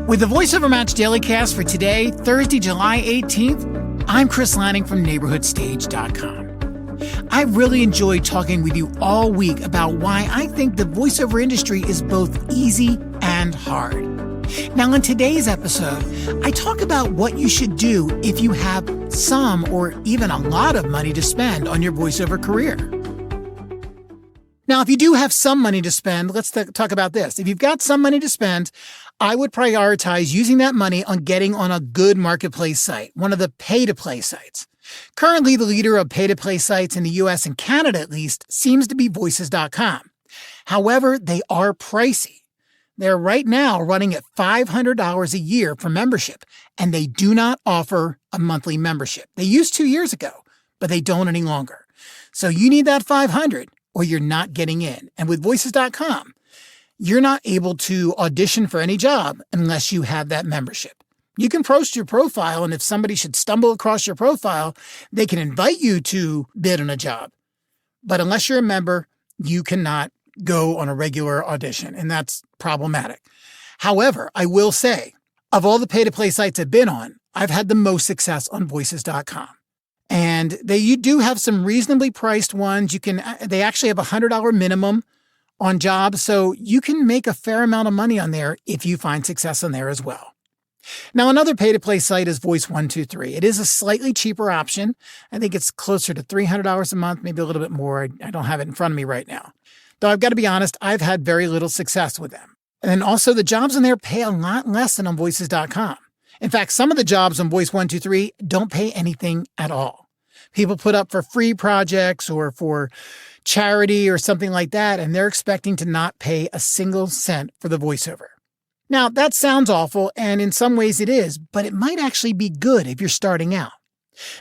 With the VoiceOver Match Dailycast for today, Thursday, July 18th, I'm Chris Lanning from NeighborhoodStage.com. I really enjoyed talking with you all week about why I think the voiceover industry is both easy and hard. Now, in today's episode, I talk about what you should do if you have some or even a lot of money to spend on your voiceover career. Now, if you do have some money to spend, let's talk about this. If you've got some money to spend, I would prioritize using that money on getting on a good marketplace site, one of the pay-to-play sites. Currently, the leader of pay-to-play sites in the US and Canada, at least, seems to be Voices.com. However, they are pricey. They're right now running at $500 a year for membership, and they do not offer a monthly membership. They used 2 years ago, but they don't any longer. So you need that $500 or you're not getting in. And with Voices.com, you're not able to audition for any job unless you have that membership. You can post your profile, and if somebody should stumble across your profile, they can invite you to bid on a job. But unless you're a member, you cannot go on a regular audition, and that's problematic. However, I will say, of all the pay-to-play sites I've been on, I've had the most success on Voices.com. And you do have some reasonably priced ones. They actually have a $100 minimum on jobs, so you can make a fair amount of money on there if you find success on there as well. Now, another pay-to-play site is Voice123. It is a slightly cheaper option. I think it's closer to $300 a month, maybe a little bit more. I don't have it in front of me right now. Though I've got to be honest, I've had very little success with them. And also, the jobs in there pay a lot less than on Voices.com. In fact, some of the jobs on Voice123 don't pay anything at all. People put up for free projects or for charity or something like that, and they're expecting to not pay a single cent for the voiceover. Now, that sounds awful, and in some ways it is, but it might actually be good if you're starting out.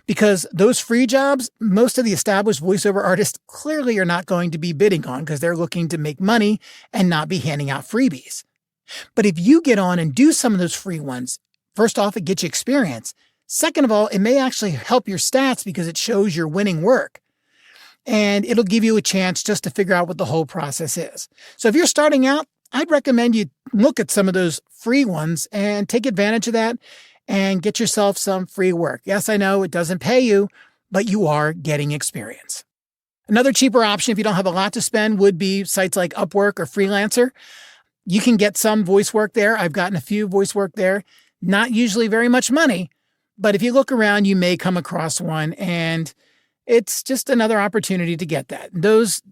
Because those free jobs, most of the established voiceover artists clearly are not going to be bidding on because they're looking to make money and not be handing out freebies. But if you get on and do some of those free ones, first off, it gets you experience. Second of all, it may actually help your stats because it shows you're winning work. And it'll give you a chance just to figure out what the whole process is. So if you're starting out, I'd recommend you look at some of those free ones and take advantage of that and get yourself some free work. Yes, I know it doesn't pay you, but you are getting experience. Another cheaper option, if you don't have a lot to spend, would be sites like Upwork or Freelancer. You can get some voice work there. I've gotten a few voice work there. Not usually very much money, but if you look around, you may come across one, and it's just another opportunity to get that.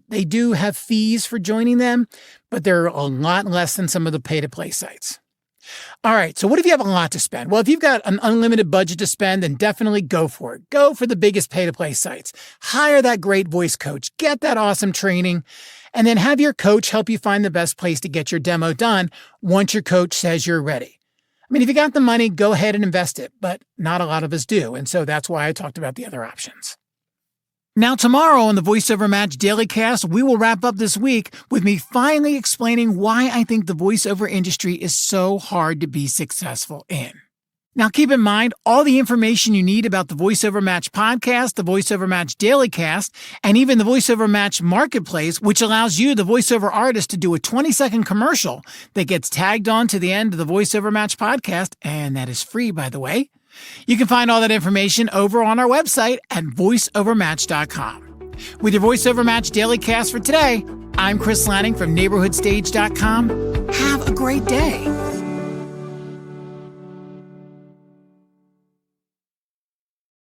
They do have fees for joining them, but they're a lot less than some of the pay-to-play sites. All right, so what if you have a lot to spend? Well, if you've got an unlimited budget to spend, then definitely go for it. Go for the biggest pay-to-play sites. Hire that great voice coach. Get that awesome training, and then have your coach help you find the best place to get your demo done once your coach says you're ready. I mean, if you got the money, go ahead and invest it, but not a lot of us do, and so that's why I talked about the other options. Now, tomorrow on the VoiceOver Match Dailycast, we will wrap up this week with me finally explaining why I think the voiceover industry is so hard to be successful in. Now, keep in mind, all the information you need about the VoiceOver Match podcast, the VoiceOver Match Dailycast, and even the VoiceOver Match Marketplace, which allows you, the voiceover artist, to do a 20-second commercial that gets tagged on to the end of the VoiceOver Match podcast, and that is free, by the way. You can find all that information over on our website at voiceovermatch.com. With your VoiceOver Match Dailycast for today, I'm Chris Lanning from NeighborhoodStage.com. Have a great day.